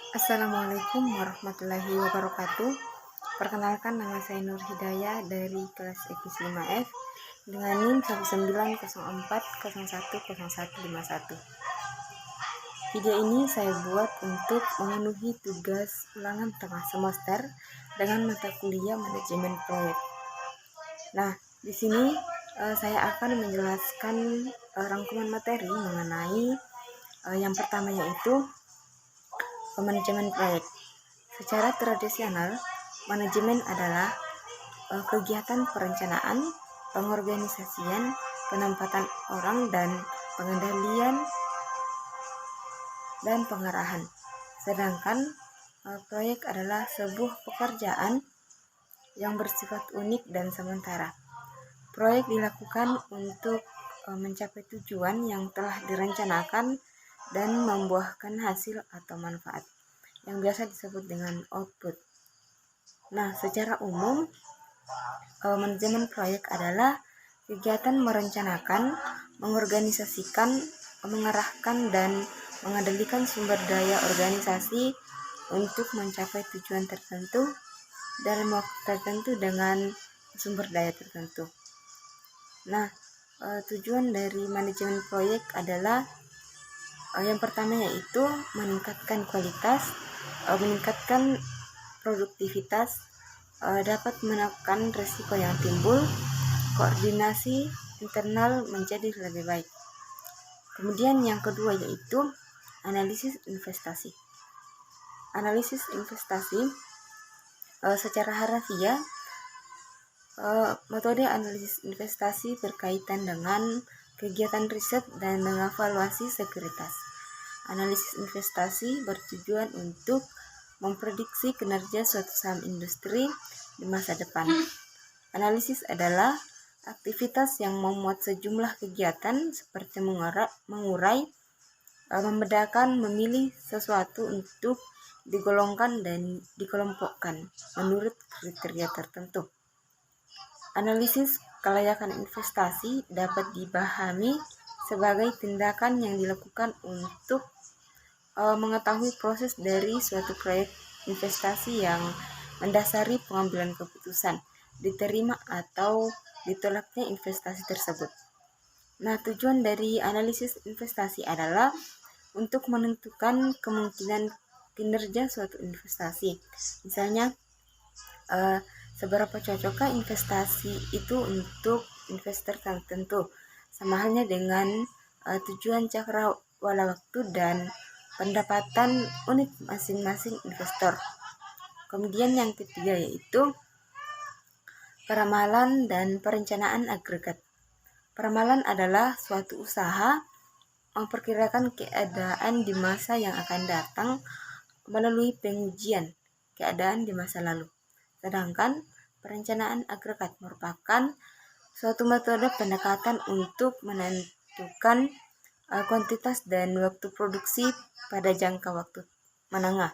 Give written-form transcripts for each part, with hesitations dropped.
Assalamualaikum warahmatullahi wabarakatuh. Perkenalkan, nama saya Nur Hidayah dari kelas EPIS 5F dengan NIM 19040101051. Video ini saya buat untuk memenuhi tugas ulangan tengah semester dengan mata kuliah manajemen proyek. Nah, di sini saya akan menjelaskan rangkuman materi mengenai yang pertama, yaitu manajemen proyek. Secara tradisional, manajemen adalah kegiatan perencanaan, pengorganisasian, penempatan orang, dan pengendalian dan pengarahan. Sedangkan proyek adalah sebuah pekerjaan yang bersifat unik dan sementara. Proyek dilakukan untuk mencapai tujuan yang telah direncanakan dan membuahkan hasil atau manfaat yang biasa disebut dengan output. Nah, secara umum, manajemen proyek adalah kegiatan merencanakan, mengorganisasikan, mengarahkan, dan mengendalikan sumber daya organisasi untuk mencapai tujuan tertentu dalam waktu tertentu dengan sumber daya tertentu. Nah, tujuan dari manajemen proyek adalah yang pertama, yaitu meningkatkan kualitas, meningkatkan produktivitas, dapat menekan risiko yang timbul, koordinasi internal menjadi lebih baik. Kemudian yang kedua, yaitu analisis investasi. Analisis investasi secara harafiah, metode analisis investasi berkaitan dengan kegiatan riset dan mengevaluasi sekuritas. Analisis investasi bertujuan untuk memprediksi kinerja suatu saham industri di masa depan. Analisis adalah aktivitas yang memuat sejumlah kegiatan seperti mengurai, membedakan, memilih sesuatu untuk digolongkan dan dikelompokkan menurut kriteria tertentu. Analisis kelayakan investasi dapat dipahami sebagai tindakan yang dilakukan untuk mengetahui proses dari suatu proyek investasi yang mendasari pengambilan keputusan, diterima atau ditolaknya investasi tersebut. Nah, tujuan dari analisis investasi adalah untuk menentukan kemungkinan kinerja suatu investasi. Misalnya, seberapa cocokkah investasi itu untuk investor tertentu, sama halnya dengan tujuan cakrawala waktu dan pendapatan unit masing-masing investor. Kemudian yang ketiga, yaitu peramalan dan perencanaan agregat. Peramalan adalah suatu usaha memperkirakan keadaan di masa yang akan datang melalui pengujian keadaan di masa lalu. Sedangkan perencanaan agregat merupakan suatu metode pendekatan untuk menentukan kuantitas dan waktu produksi pada jangka waktu menengah.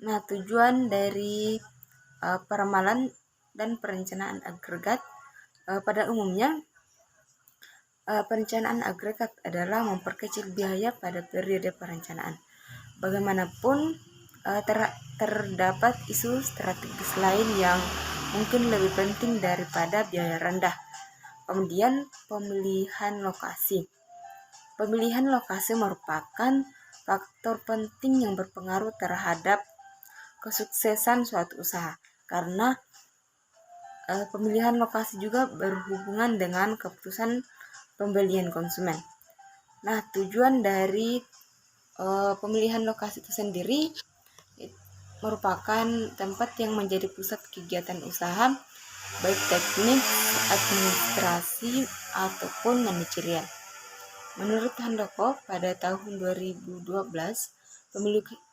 Nah, tujuan dari peramalan dan perencanaan agregat pada umumnya, perencanaan agregat adalah memperkecil biaya pada periode perencanaan. Bagaimanapun, terdapat isu strategis lain yang mungkin lebih penting daripada biaya rendah. Kemudian, pemilihan lokasi. Pemilihan lokasi merupakan faktor penting yang berpengaruh terhadap kesuksesan suatu usaha, karena pemilihan lokasi juga berhubungan dengan keputusan pembelian konsumen. Nah, tujuan dari pemilihan lokasi itu sendiri merupakan tempat yang menjadi pusat kegiatan usaha, baik teknik, administrasi, ataupun manajerial. Menurut Handoko, pada tahun 2012,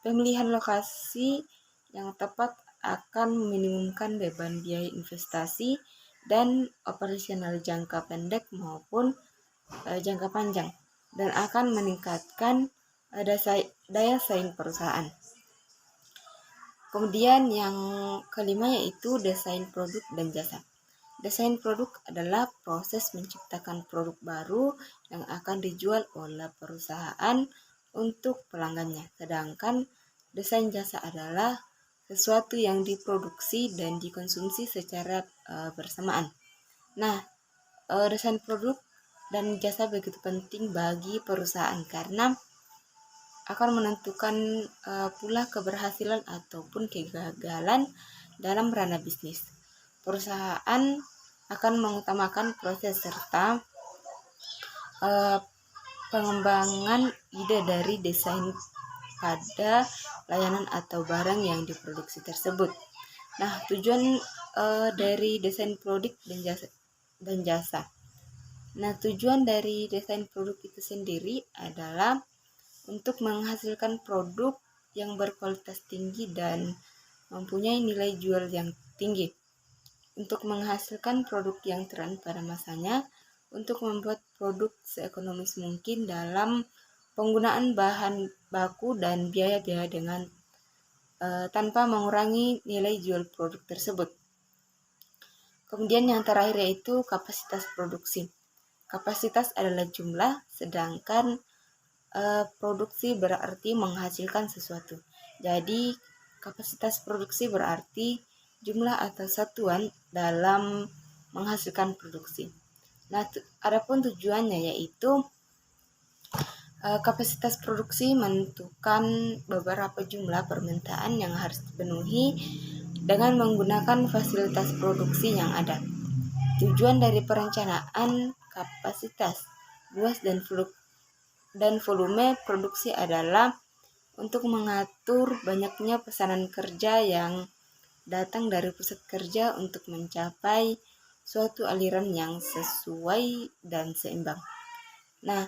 pemilihan lokasi yang tepat akan meminimumkan beban biaya investasi dan operasional jangka pendek maupun jangka panjang, dan akan meningkatkan daya saing perusahaan. Kemudian yang kelima, yaitu desain produk dan jasa. Desain produk adalah proses menciptakan produk baru yang akan dijual oleh perusahaan untuk pelanggannya. Sedangkan desain jasa adalah sesuatu yang diproduksi dan dikonsumsi secara bersamaan. Nah, desain produk dan jasa begitu penting bagi perusahaan karena akan menentukan pula keberhasilan ataupun kegagalan dalam ranah bisnis. Perusahaan akan mengutamakan proses serta pengembangan ide dari desain pada layanan atau barang yang diproduksi tersebut. Nah, tujuan dari desain produk dan jasa. Nah, tujuan dari desain produk itu sendiri adalah untuk menghasilkan produk yang berkualitas tinggi dan mempunyai nilai jual yang tinggi. Untuk menghasilkan produk yang tren pada masanya, untuk membuat produk seekonomis mungkin dalam penggunaan bahan baku dan biaya-biaya dengan tanpa mengurangi nilai jual produk tersebut. Kemudian yang terakhir yaitu kapasitas produksi. Kapasitas adalah jumlah, sedangkan produksi berarti menghasilkan sesuatu. Jadi kapasitas produksi berarti jumlah atau satuan dalam menghasilkan produksi. Nah, adapun tujuannya yaitu kapasitas produksi menentukan beberapa jumlah permintaan yang harus dipenuhi dengan menggunakan fasilitas produksi yang ada. Tujuan dari perencanaan kapasitas, luas dan volume produksi adalah untuk mengatur banyaknya pesanan kerja yang datang dari pusat kerja untuk mencapai suatu aliran yang sesuai dan seimbang. Nah,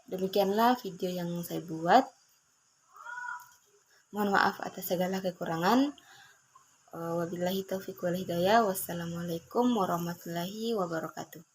demikianlah video yang saya buat. Mohon maaf atas segala kekurangan. Wabillahi taufiq wal hidayah. Wassalamualaikum warahmatullahi wabarakatuh.